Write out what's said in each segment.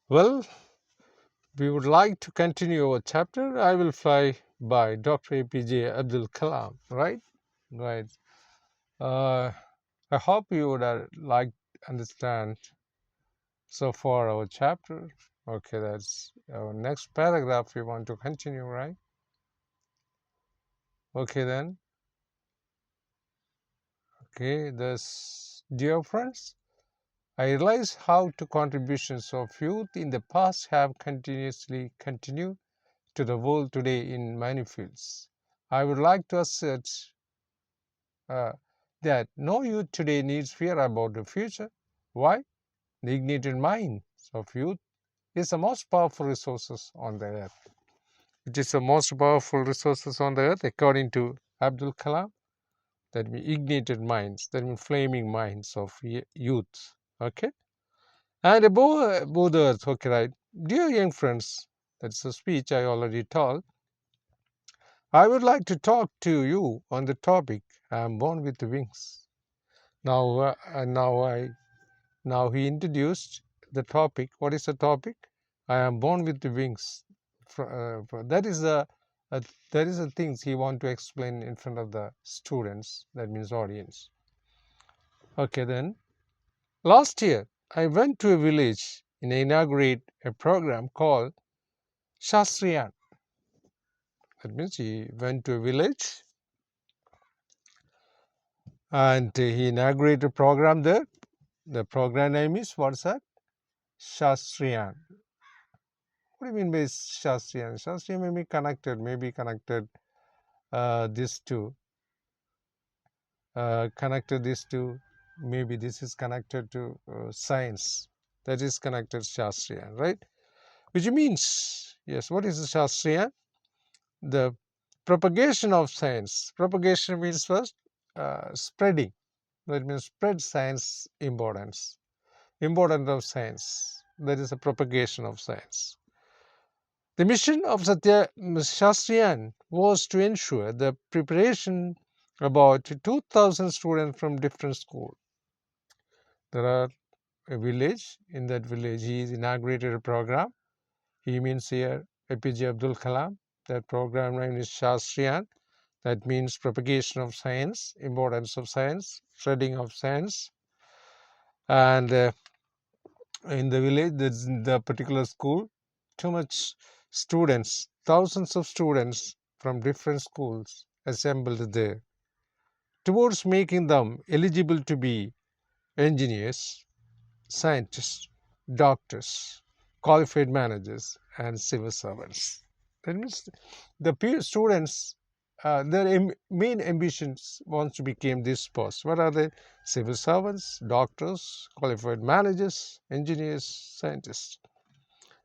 Well, we would like to continue our chapter. I Will Fly by Dr. APJ Abdul Kalam, right? Right. Uh, I hope you would like understand so far our chapter. Okay, that's our next paragraph. We want to continue, right? Okay, then. Okay, this, dear friends, I realize how the contributions of youth in the past have continuously continued to the world today in many fields. I would like to assert uh, that no youth today needs fear about the future. Why? The ignited minds of youth is the most powerful resources on the earth. It is the most powerful resources on the earth, according to Abdul Kalam. That means ignited minds, that means flaming minds of youth. Okay, and above the earth. Okay, right, dear young friends. That's a speech I already told. I would like to talk to you on the topic I am born with wings. Now, now he introduced the topic. What is the topic? I am born with the wings. That is the things he want to explain in front of the students. That means audience. Okay, then last year I went to a village and inaugurate a program called Shastriyan. That means he went to a village and he inaugurated a program there. The program name is what's that? Shastriyan. What do you mean by Shastriyan? Shastriyan may be connected this to maybe this is connected to science. That is connected Shastriyan, right? Which means, yes, what is the Shastriyan? The propagation of science. Propagation means first spreading. That means spread science importance. Importance of science. That is the propagation of science. The mission of Satya Shastriyan was to ensure the preparation about 2,000 students from different schools. There are a village. In that village, he inaugurated a program. He means here APJ Abdul Kalam. That program name is Shastriyan. That means propagation of science, importance of science, spreading of science. And in the village, the particular school, too much students, thousands of students from different schools assembled there towards making them eligible to be engineers, scientists, doctors, qualified managers, and civil servants. That means the students, their main ambitions wants to become this post. What are they? Civil servants, doctors, qualified managers, engineers, scientists.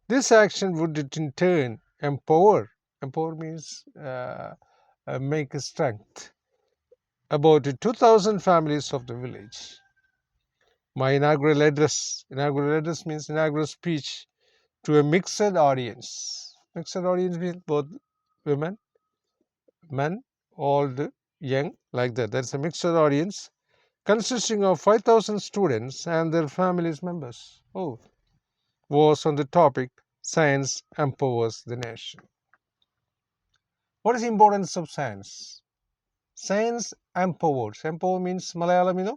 This action would in turn empower. Empower means make a strength. About 2,000 families of the village. My inaugural address means inaugural speech to a mixed audience. Mixed audience means both women, men, old, young, like that. That's a mixed audience consisting of 5,000 students and their families members. Oh, was on the topic Science Empowers the Nation. What is the importance of science? Science empowers. Empower means Malayalam,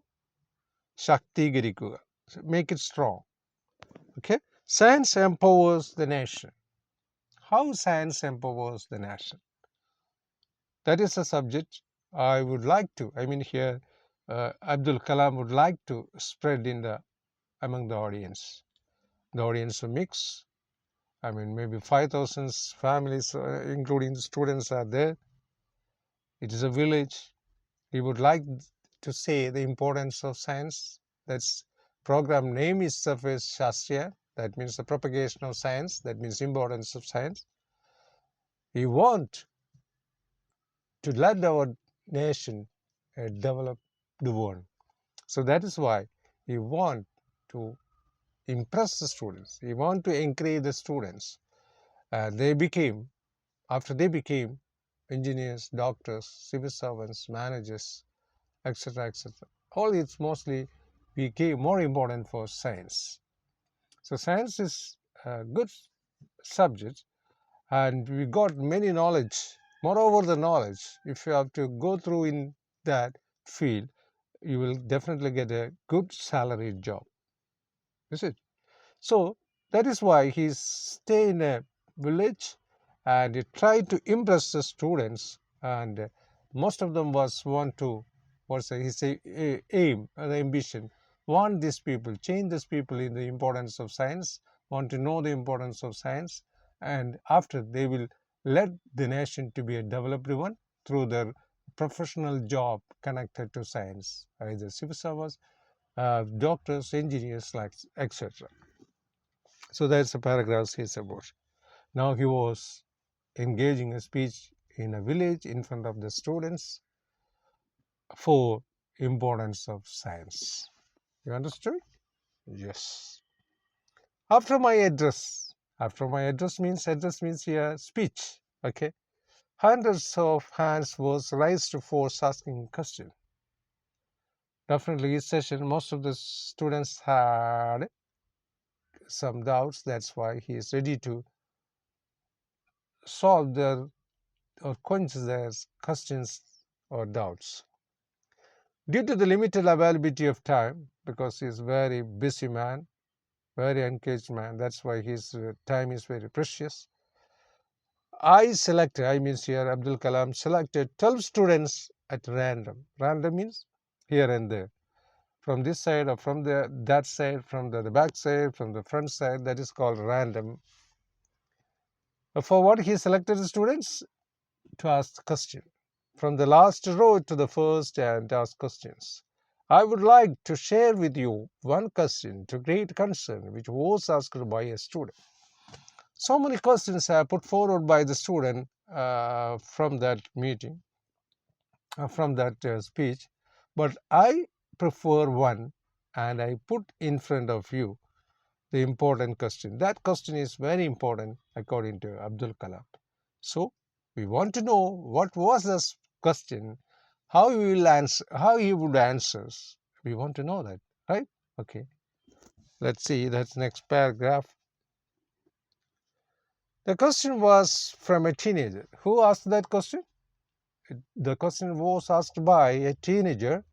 Shaktigarikkuka. Make it strong. Okay? Science empowers the nation. How science empowers the nation? That is a subject I would like to. Here Abdul Kalam would like to spread among the audience. The audience mix. Maybe 5,000 families, including the students, are there. It is a village. He would like to say the importance of science. That's program name itself is Shastriya. That means the propagation of science. That means importance of science. We want to let our nation develop the world. So that is why we want to impress the students. We want to encourage the students. After they became engineers, doctors, civil servants, managers, etc., etc. All it's mostly became more important for science. So science is good subjects, and we got many knowledge. Moreover, the knowledge, if you have to go through in that field, you will definitely get a good salaried job. Is it? So that is why he stay in a village and he tried to impress the students, and most of them was want to, what's his aim, the ambition, want these people, change these people in the importance of science, want to know the importance of science, and after they will let the nation to be a developed one through their professional job connected to science, either civil servants, doctors, engineers, like etc. So that's the paragraph says about. Now he was engaging a speech in a village in front of the students for importance of science. You understood? Yes. After my address means here speech. Okay. Hundreds of hands was raised for asking question. Definitely each session, most of the students had some doubts. That's why he is ready to solve their or quench their questions or doubts. Due to the limited availability of time, because he is very busy man, very engaged man, that's why his time is very precious. I means here Abdul Kalam selected 12 students at random. Random means here and there. From this side or from that side, from the back side, from the front side, that is called random. For what he selected the students? To ask the question. From the last row to the first and ask questions. I would like to share with you one question to great concern which was asked by a student. So many questions are put forward by the student from that meeting, from that speech, but I prefer one and I put in front of you the important question. That question is very important according to Abdul Kalam. So we want to know what was this question, how he will answer, how he would answer. We want to know that, right? Okay. Let's see. That's next paragraph. The question was from a teenager. Who asked that question? The question was asked by a teenager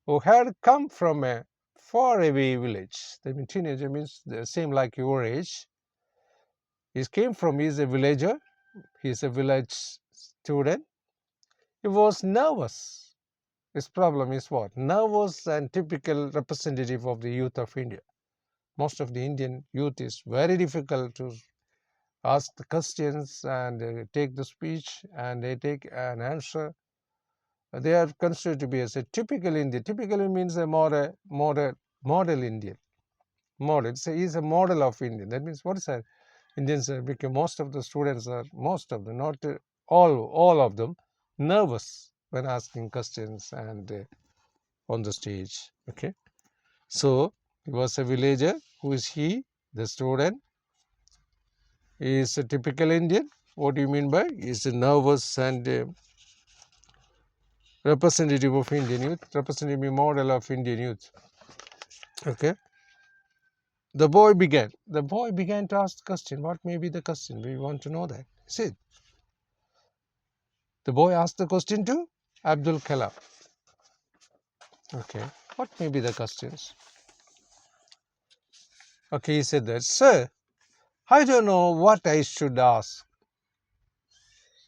who had come from a faraway village. The teenager means the same like your age. He came from, he's a villager, he's a village student. He was nervous. His problem is what? Nervous and typical representative of the youth of India. Most of the Indian youth is very difficult to ask the questions and take the speech and they take an answer. They are considered to be as a typical Indian. Typical means a model Indian. Model. He's a model of Indian. That means what is that? Indians because most of the students are, most of them, not all of them, nervous when asking questions and on the stage. Okay. So he was a villager. Who is he? The student. He is a typical Indian. What do you mean by? He is a nervous and representative of Indian youth, representative model of Indian youth. Okay. The boy began to ask the question. What may be the question? We want to know that. See, the boy asked the question to Abdul Kalam. Okay, what may be the questions? Okay, he said that, sir, I don't know what I should ask.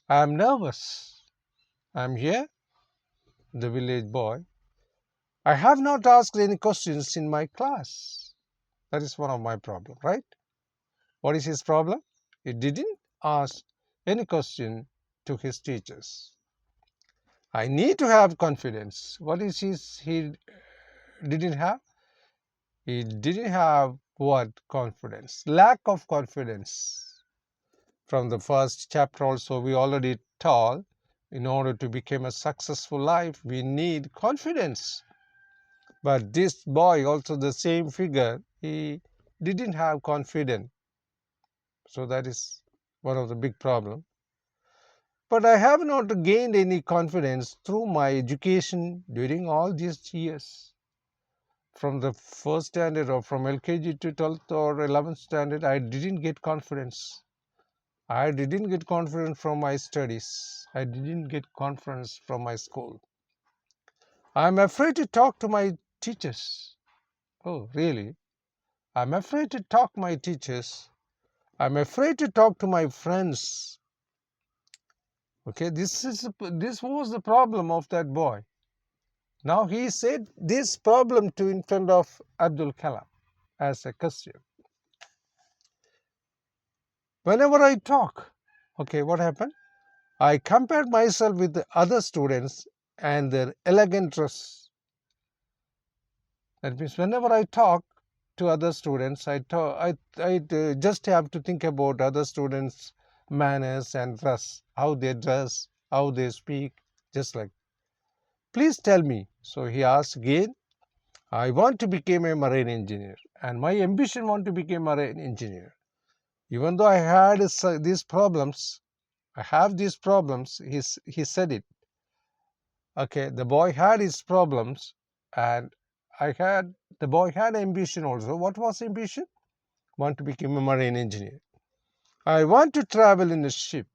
I am nervous. I am here, the village boy. I have not asked any questions in my class. That is one of my problem, right? What is his problem? He didn't ask any question to his teachers. I need to have confidence. What is he didn't have? He didn't have what? Confidence. Lack of confidence. From the first chapter also we already told, in order to become a successful life we need confidence. But this boy also the same figure, he didn't have confidence. So that is one of the big problem. But I have not gained any confidence through my education during all these years. from the first standard or from LKG to 12th or 11th standard, I didn't get confidence. I didn't get confidence from my studies. I didn't get confidence from my school. I'm afraid to talk to my teachers. Oh, really? I'm afraid to talk to my teachers. I'm afraid to talk to my friends. Okay, this was the problem of that boy. Now he said this problem to in front of Abdul Kalam as a question. Whenever I talk, okay, what happened? I compared myself with the other students and their elegant dress. That means whenever I talk to other students, I just have to think about other students' manners and dress, how they speak, just like. Please tell me. So he asked again. I want to become a marine engineer, and my ambition want to become a marine engineer. Even though I had these problems, I have these problems. He said it. Okay, the boy had his problems, and the boy had ambition also. What was ambition? Want to become a marine engineer. I want to travel in a ship.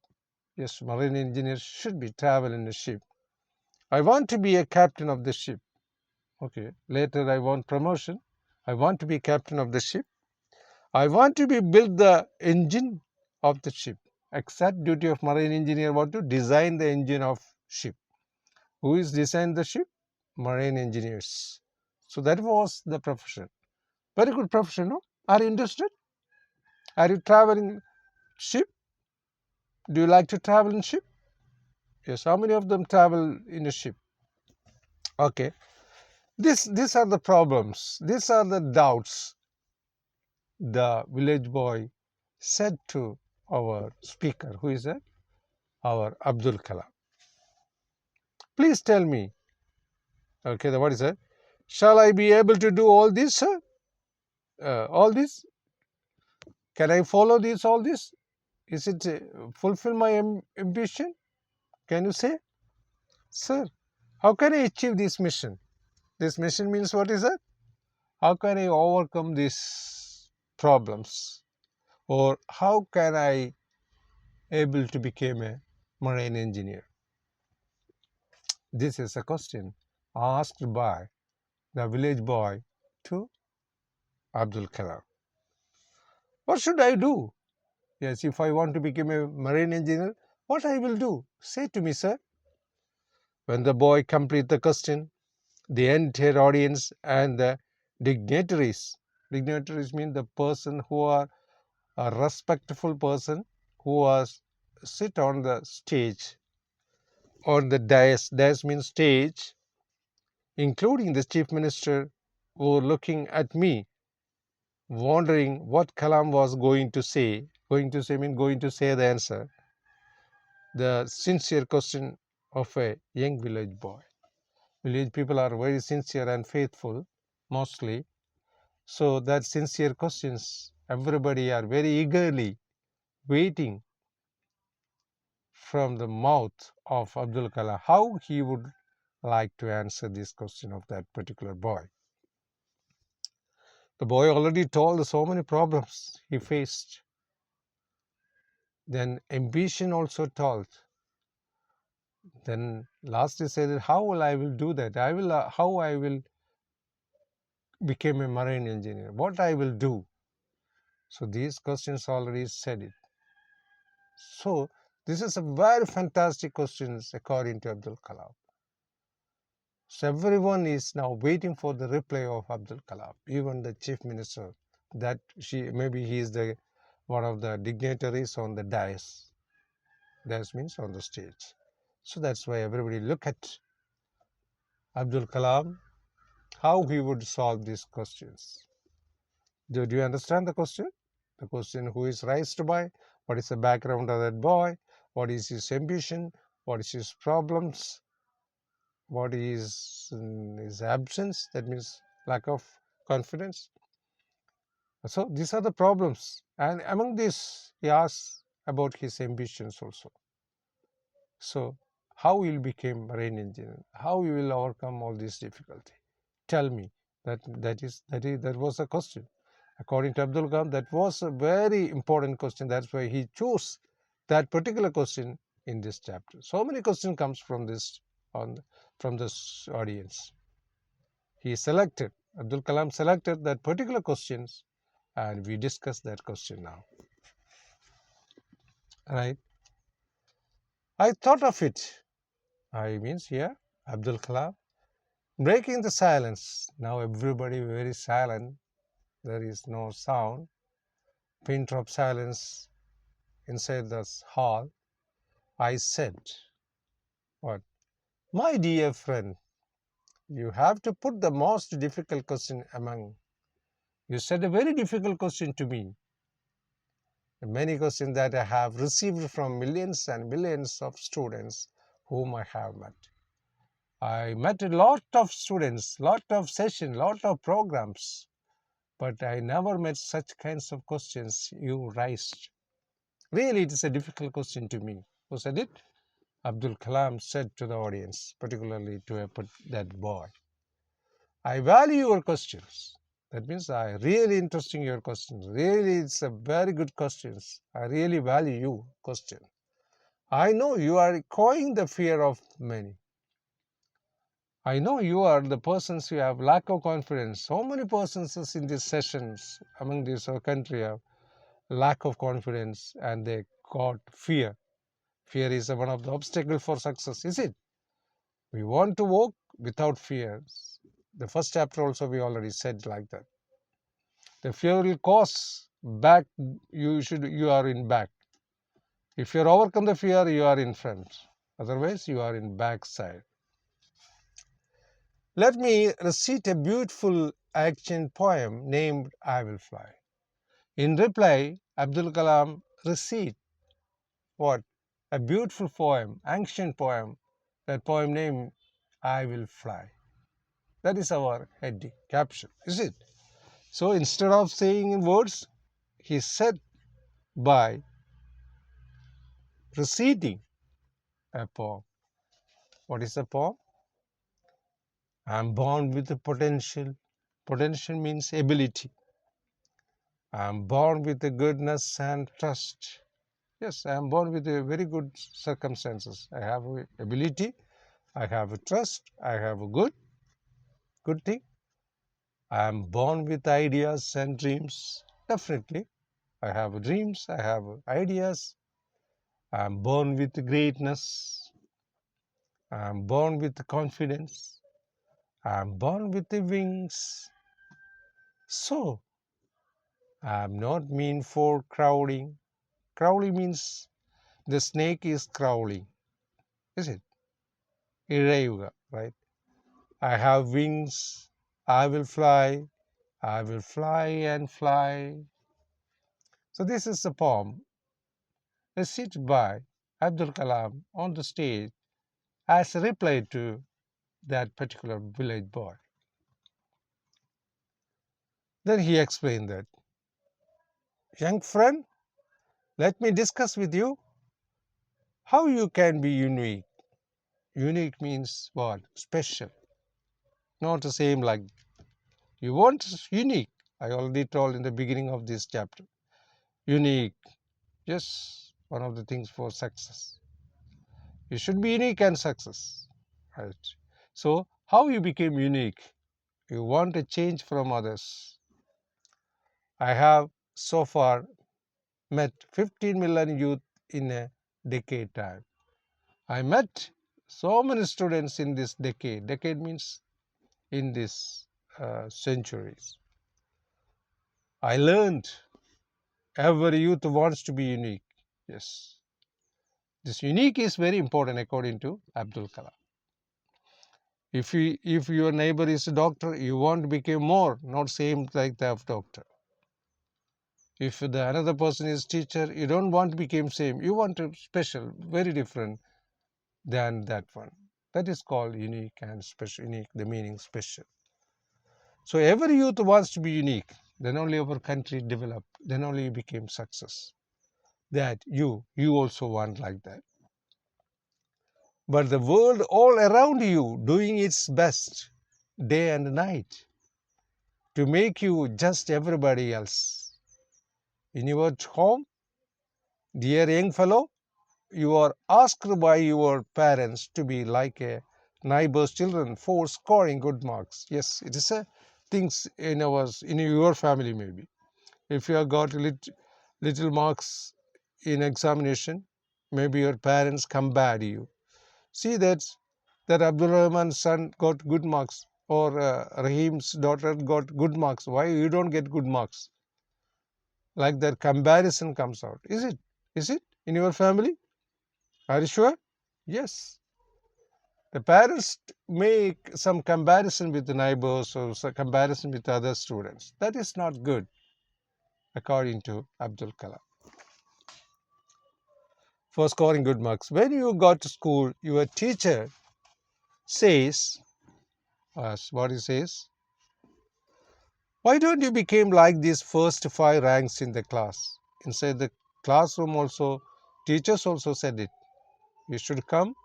Yes, marine engineers should be travel in a ship. I want to be a captain of the ship. Okay, later I want promotion. I want to be captain of the ship. I want to be build the engine of the ship. Exact duty of marine engineer want to design the engine of ship. Who is design the ship? Marine engineers. So that was the profession. Very good profession, no? Are you interested? Are you traveling ship? Do you like to travel in ship? Yes. How many of them travel in a ship? Okay. These are the problems. These are the doubts the village boy said to our speaker. Who is that? Our Abdul Kalam. Please tell me. Okay, what is that? Shall I be able to do all this, sir? All this? Can I follow this, all this? Is it fulfill my ambition? Can you say? Sir, how can I achieve this mission? This mission means what is that? How can I overcome these problems? Or how can I able to become a marine engineer? This is a question asked by the village boy to Abdul Kalam. What should I do? Yes, if I want to become a marine engineer, what I will do? Say to me, sir. When the boy complete the question, the entire audience and the dignitaries mean the person who are a respectful person who was sit on the stage, on the dais. Dais means stage, including the chief minister, were looking at me, wondering what Kalam was going to say. Going to say mean going to say the answer. The sincere question of a young village boy. Village people are very sincere and faithful, mostly. So that sincere questions, everybody are very eagerly waiting from the mouth of Abdul Kalam how he would like to answer this question of that particular boy. The boy already told so many problems he faced. Then ambition also told. Then last he said, how will I will do that? How I will become a marine engineer? What I will do? So these questions already said it. So this is a very fantastic questions according to Abdul Kalam. So everyone is now waiting for the reply of Abdul Kalam, even the chief minister. That maybe he is the one of the dignitaries on the dais. Dais means on the stage. So that's why everybody look at Abdul Kalam, how he would solve these questions. Do you understand the question? The question who is raised by, what is the background of that boy, what is his ambition, what is his problems, what is his absence, that means lack of confidence. So these are the problems, and among this he asks about his ambitions also. So how will become marine engineer, how you will overcome all this difficulty? Tell me, That was a question. According to Abdul Kalam, that was a very important question. That's why he chose that particular question in this chapter. So many questions comes from this audience. Abdul Kalam selected that particular questions, and we discuss that question now. Right? I thought of it. I means here, Abdul Kalam, breaking the silence. Now everybody very silent. There is no sound. Pin drop silence inside this hall. I said, what? My dear friend, you have to put the most difficult question among. You said a very difficult question to me. Many questions that I have received from millions and millions of students whom I have met. I met a lot of students, lot of sessions, lot of programs, but I never met such kinds of questions you raised. Really, it is a difficult question to me. Who said it? Abdul Kalam said to the audience, particularly to that boy. I value your questions. That means I really interesting your questions. Really, it's a very good questions. I really value you question. I know you are echoing the fear of many. I know you are the persons who have lack of confidence. So many persons in these sessions among this country have lack of confidence and they got fear. Fear is one of the obstacles for success, is it? We want to walk without fears. The first chapter also we already said like that. The fear will cause back. You are in back. If you overcome the fear, you are in front. Otherwise, you are in back side. Let me recite a beautiful ancient poem named I Will Fly. In reply, Abdul Kalam recite what? A beautiful poem, ancient poem. That poem named I Will Fly. That is our heading, caption, is it? So instead of saying in words, he said by reciting a poem. What is a poem? I am born with the potential. Potential means ability. I am born with the goodness and trust. Yes, I am born with a very good circumstances. I have a ability. I have a trust. I have a good thing. I am born with ideas and dreams. Definitely. I have dreams. I have ideas. I am born with greatness. I am born with confidence. I am born with the wings. So, I am not mean for crowding. Crawling means the snake is crawling, is it? Irayuga, right? I have wings. I will fly. I will fly and fly. So this is the poem recited by Abdul Kalam on the stage as a reply to that particular village boy. Then he explained that, young friend, let me discuss with you how you can be unique. Unique means what? Special. Not the same like you want unique. I already told in the beginning of this chapter. Unique. Yes, one of the things for success. You should be unique and success. Right. So how you became unique? You want a change from others. I have so far met 15 million youth in a decade time. I met so many students in this decade. Decade means in this centuries. I learned every youth wants to be unique. Yes. This unique is very important according to Abdul Kalam. If your neighbor is a doctor, you want to become more, not same like that of doctor. If the another person is teacher, you don't want to become same. You want to special, very different than that one. That is called unique and special. Unique, the meaning special. So every youth wants to be unique. Then only our country develop. Then only you became success. That you also want like that. But the world all around you doing its best day and night. to make you just everybody else. In your home, dear young fellow, you are asked by your parents to be like a neighbor's children for scoring good marks. Yes, it is a things in your family maybe. If you have got little marks in examination, maybe your parents compare you. See that Abdul Rahman's son got good marks, or Rahim's daughter got good marks. Why you don't get good marks? Like that comparison comes out. Is it? Is it in your family? Are you sure? Yes. The parents make some comparison with the neighbors or some comparison with other students. That is not good, according to Abdul Kalam. For scoring good marks, when you got to school, your teacher says, what he says, why don't you become like these first 5 ranks in the class? Inside the classroom also, teachers also said it. You should come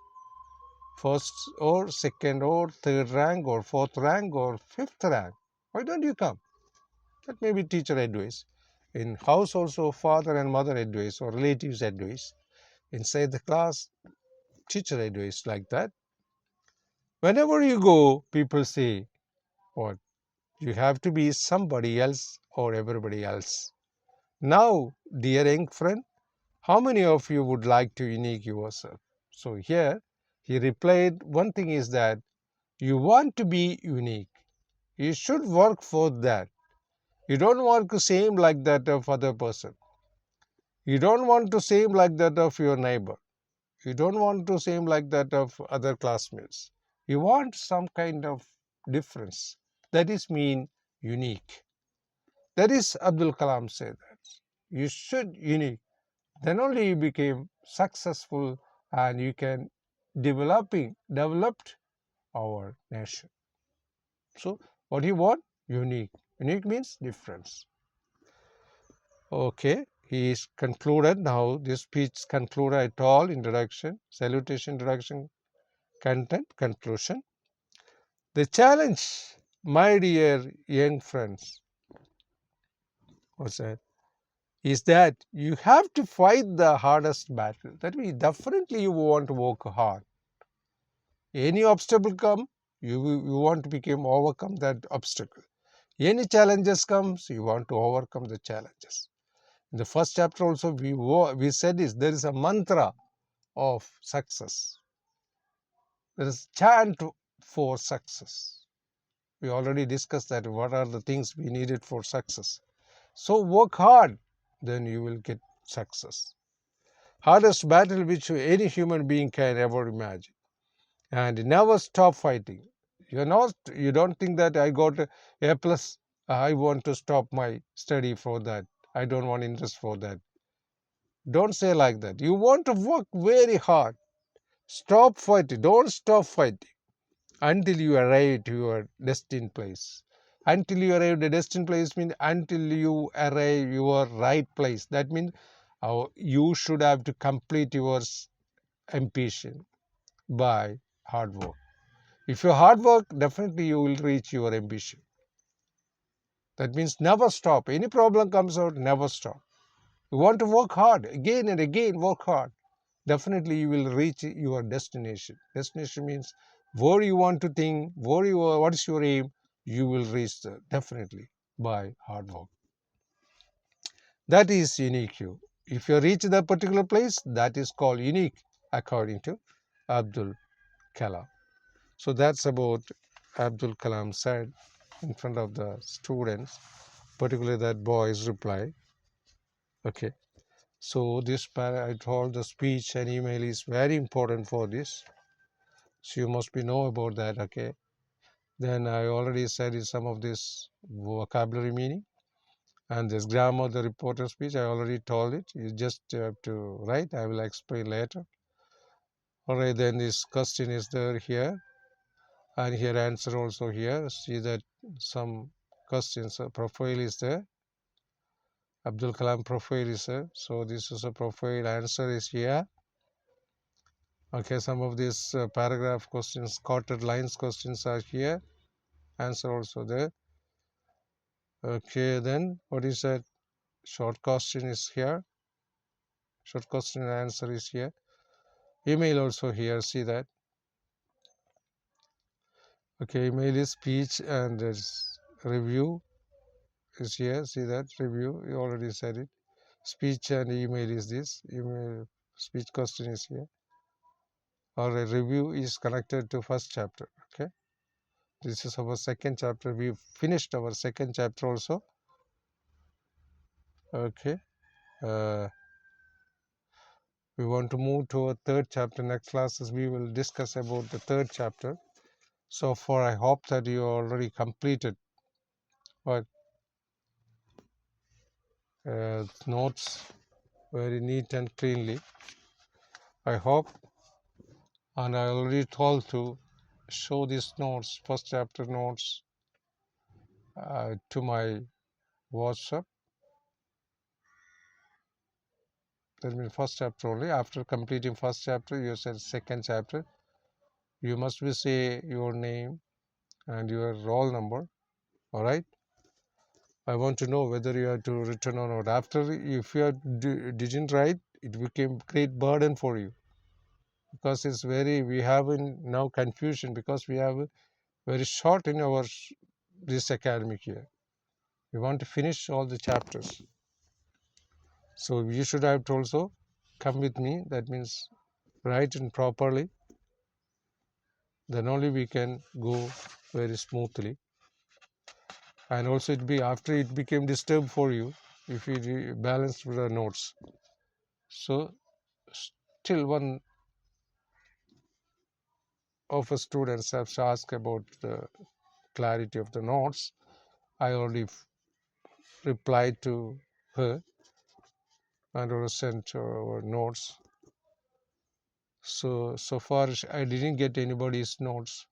first or second or third rank or fourth rank or fifth rank. Why don't you come? That may be teacher advice. In house also, father and mother advice or relatives advice. Inside the class, teacher advice like that. Whenever you go, people say, what? You have to be somebody else or everybody else. Now, dear young friend, how many of you would like to unique yourself? So here, he replied, one thing is that you want to be unique. You should work for that. You don't want to same like that of other person. You don't want to same like that of your neighbor. You don't want to same like that of other classmates. You want some kind of difference. That is mean unique. That is Abdul Kalam said that. You should unique. Then only you became successful and you can developed our nation. So what do you want? Unique. Unique means difference. Okay, he is concluded now. This speech concluded at all. Introduction, salutation, introduction, content, conclusion. The challenge, my dear young friends, was that is that you have to fight the hardest battle. That means definitely you want to work hard. Any obstacle come, you want to become overcome that obstacle. Any challenges comes, you want to overcome the challenges. In the first chapter also we said is there is a mantra of success. There is chant for success. We already discussed that what are the things we needed for success. So work hard, then you will get success. Hardest battle which any human being can ever imagine. And never stop fighting. You don't think that I got A plus, I want to stop my study for that. I don't want interest for that. Don't say like that. You want to work very hard. Stop fighting. Don't stop fighting until you arrive to your destined place. Until you arrive at the destined place means until you arrive your right place. That means you should have to complete your ambition by hard work. If you hard work, definitely you will reach your ambition. That means never stop. Any problem comes out, never stop. You want to work hard, again and again work hard. Definitely you will reach your destination. Destination means where you want to think, what is your aim, you will reach there, definitely by hard work. That is unique you. If you reach that particular place, that is called unique according to Abdul Kalam. So that's about Abdul Kalam said in front of the students, particularly that boy's reply. Okay. So this I told the speech and email is very important for this. So you must be know about that. Okay. Then I already said is some of this vocabulary meaning and this grammar, the reporter speech. I already told it. You just have to write. I will explain later. Alright. Then this question is there here, and here answer also here. See that some questions profile is there. Abdul Kalam profile is there. So this is a profile. Answer is here. Okay, some of these paragraph questions, quoted lines questions are here. Answer also there. Okay, then what is that? Short question is here. Short question and answer is here. Email also here. See that? Okay, email is speech and review is here. See that? Review. You already said it. Speech and email is this. Email speech question is here. Or a review is connected to first chapter. Okay. This is our second chapter. We finished our second chapter also. Okay. We want to move to a third chapter. Next classes we will discuss about the third chapter. So far I hope that you already completed what notes very neat and cleanly. I hope, and I already told to show these notes, first chapter notes, to my WhatsApp. That means first chapter only. After completing first chapter, you said second chapter. You must be say your name and your roll number. All right. I want to know whether you have to return or not. After, if you didn't write, it became great burden for you, because it's very, we have now confusion, because we have very short in our this academic year. We want to finish all the chapters. So you should have to also come with me. That means write it properly. Then only we can go very smoothly. And also it be after it became disturbed for you if you balanced the notes. So still one of the students have asked about the clarity of the notes. I already replied to her and also sent our notes. So far I didn't get anybody's notes.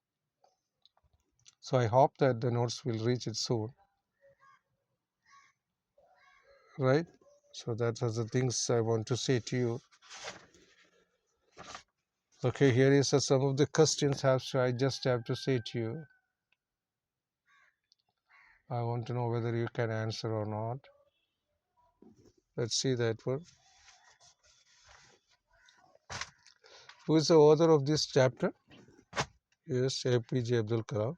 So I hope that the notes will reach it soon. Right? So that are the things I want to say to you. Okay, here is some of the questions I just have to say to you. I want to know whether you can answer or not. Let's see that one. Who is the author of this chapter? Yes, APJ Abdul Kalam.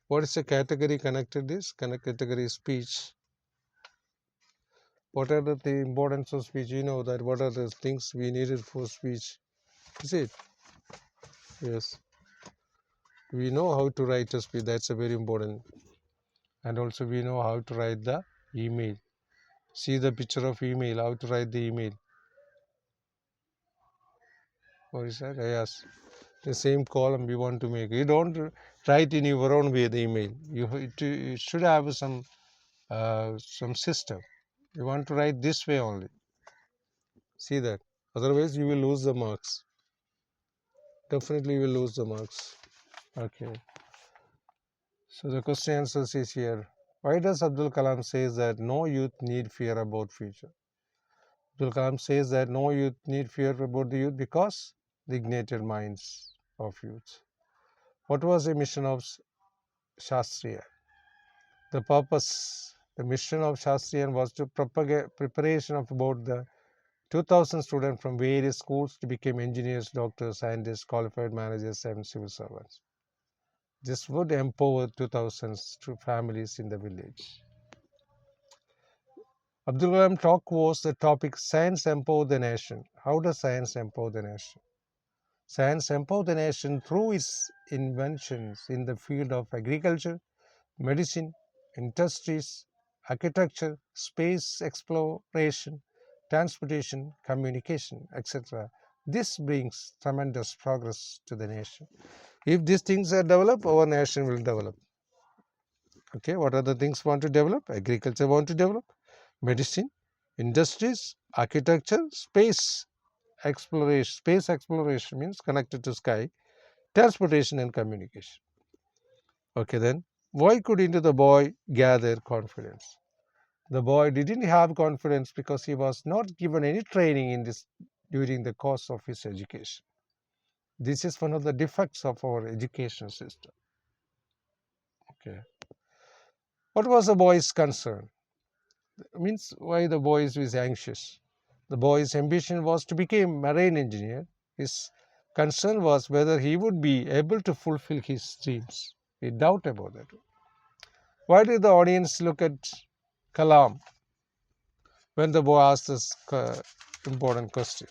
What is the category connected this? Category is speech. What are the importance of speech? You know that what are the things we needed for speech? Is it? Yes. We know how to write a speech. That's a very important. And also we know how to write the email. See the picture of email, how to write the email. What is that? Yes. The same column we want to make. You don't write in your own way the email. You should have some system. You want to write this way only. See that. Otherwise you will lose the marks. Definitely you will lose the marks. Okay. So the question answers is here. Why does Abdul Kalam says that no youth need fear about future? Abdul Kalam says that no youth need fear about the youth because the ignited minds of youth. What was the mission of Shastriya? The purpose, the mission of Shastriyan was to propagate preparation of about the 2000 students from various schools to become engineers, doctors, scientists, qualified managers, and civil servants. This would empower 2000 families in the village. Abdul Kalam talk was the topic Science Empower the Nation. How does science empower the nation? Science empower the nation through its inventions in the field of agriculture, medicine, industries, architecture, space exploration, transportation, communication, etc. This brings tremendous progress to the nation. If these things are developed, our nation will develop. Okay, what are the things want to develop? Agriculture want to develop, medicine, industries, architecture, space exploration. Space exploration means connected to sky, transportation and communication. Okay, then why couldn't the boy gather confidence? The boy didn't have confidence because he was not given any training in this during the course of his education. This is one of the defects of our education system. Okay. What was the boy's concern? Means why the boy is anxious. The boy's ambition was to become marine engineer. His concern was whether he would be able to fulfill his dreams. He doubt about that. Why did the audience look at Kalam when the boy asked this important question?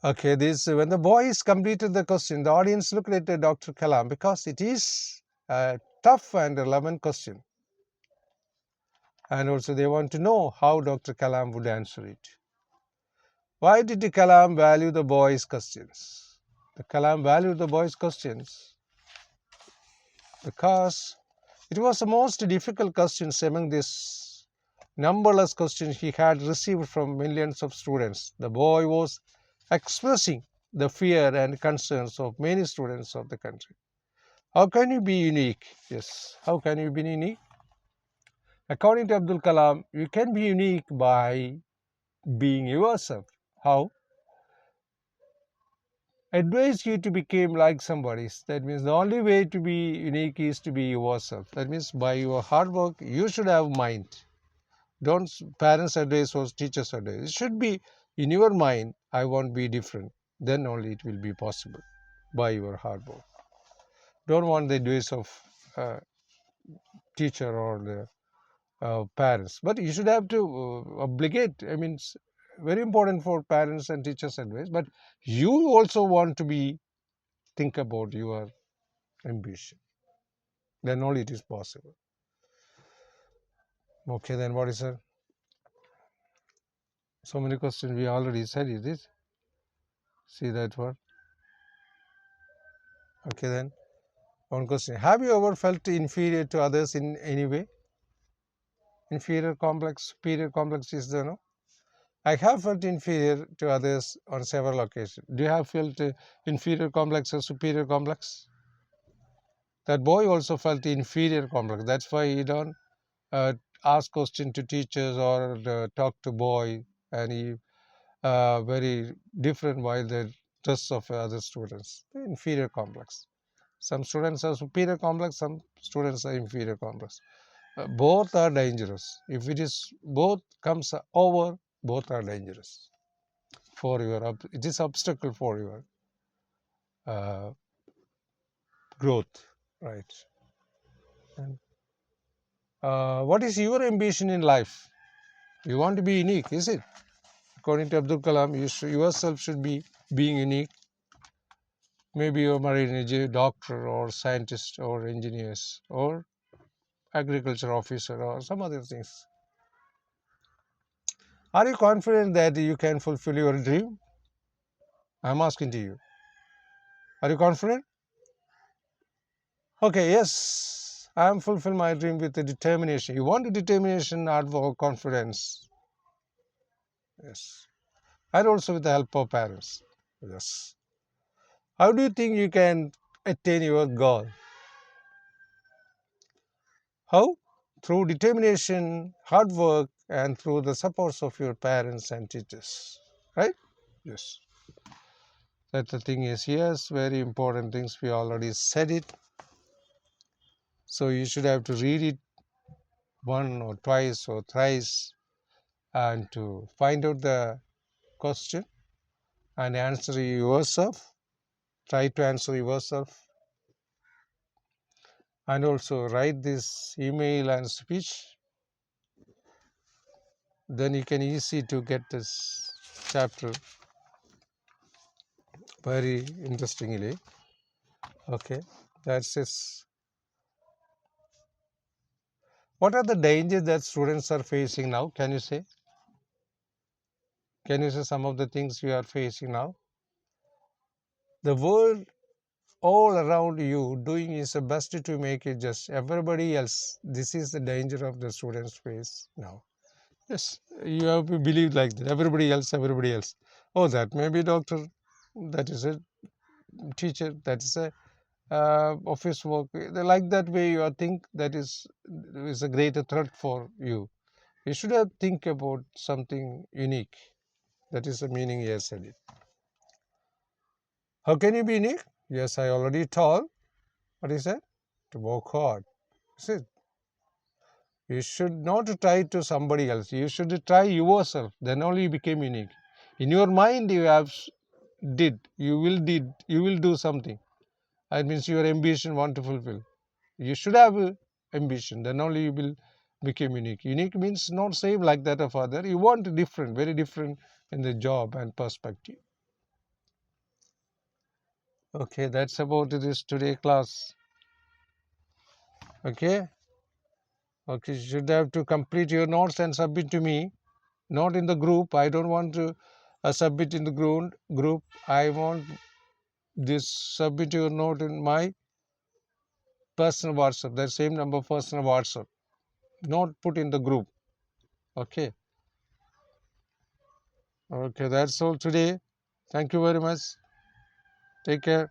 Okay, this when the boys completed the question, the audience looked at Dr. Kalam because it is a tough and relevant question. And also they want to know how Dr. Kalam would answer it. Why did the Kalam value the boys' questions? The Kalam valued the boys' questions because it was the most difficult questions among these numberless questions he had received from millions of students. The boy was expressing the fear and concerns of many students of the country. How can you be unique? Yes, how can you be unique? According to Abdul Kalam, you can be unique by being yourself. How? Advise you to become like somebody. That means the only way to be unique is to be yourself. That means by your hard work, you should have mind. Don't parents advise or teachers advise. It should be in your mind, I want to be different. Then only it will be possible by your hard work. Don't want the advice of teacher or the parents. But you should have to obligate. I mean, it's very important for parents and teachers advice. But you also want to be think about your ambition. Then only it is possible. Okay, then what is it? So many questions we already said it is. See that one. Okay, then one question. Have you ever felt inferior to others in any way? Inferior complex, superior complex is the no? I have felt inferior to others on several occasions. Do you have felt inferior complex or superior complex? That boy also felt inferior complex. That's why he don't uh, ask question to teachers or talk to boy, and he very different while the rest of other students. The inferior complex. Some students are superior complex, some students are inferior complex. Both are dangerous. If it is both comes over, both are dangerous for your. It is obstacle for your uh, growth, right? And what is your ambition in life? You want to be unique, is it? According to Abdul Kalam, yourself should be being unique. Maybe you're marine engineer, doctor, or scientist, or engineers, or agriculture officer, or some other things. Are you confident that you can fulfill your dream? I'm asking to you. Are you confident? Okay, yes, I am fulfill my dream with the determination. You want the determination, hard work, confidence. Yes. And also with the help of parents. Yes. How do you think you can attain your goal? How? Through determination, hard work, and through the supports of your parents and teachers. Right? Yes. That the thing is, yes, very important things. We already said it. So you should have to read it one or twice or thrice and to find out the question and answer yourself. Try to answer yourself and also write this email and speech. Then you can easy to get this chapter very interestingly. Okay, that's it. What are the dangers that students are facing now? Can you say? Can you say some of the things we are facing now? The world all around you doing is the best to make it just everybody else. This is the danger of the students face now. Yes, you have to believe like that. Everybody else, everybody else. Oh, that may be doctor. That is a teacher. That is a office work. Like that way, you think that is a greater threat for you. You should have think about something unique. That is the meaning he has said it. How can you be unique? Yes, I already told. What is that? To work hard. See, you should not try to somebody else. You should try yourself. Then only you became unique. In your mind, you have you will do something. That means your ambition want to fulfill. You should have a ambition. Then only you will become unique. Unique means not same like that of other. You want different, very different in the job and perspective. Okay, that's about this today class. Okay. Okay, you should have to complete your notes and submit to me, not in the group. I don't want to submit in the group. I want this submit your note in my personal WhatsApp. That same number personal WhatsApp, not put in the group. Okay. Okay, that's all today. Thank you very much. Take care.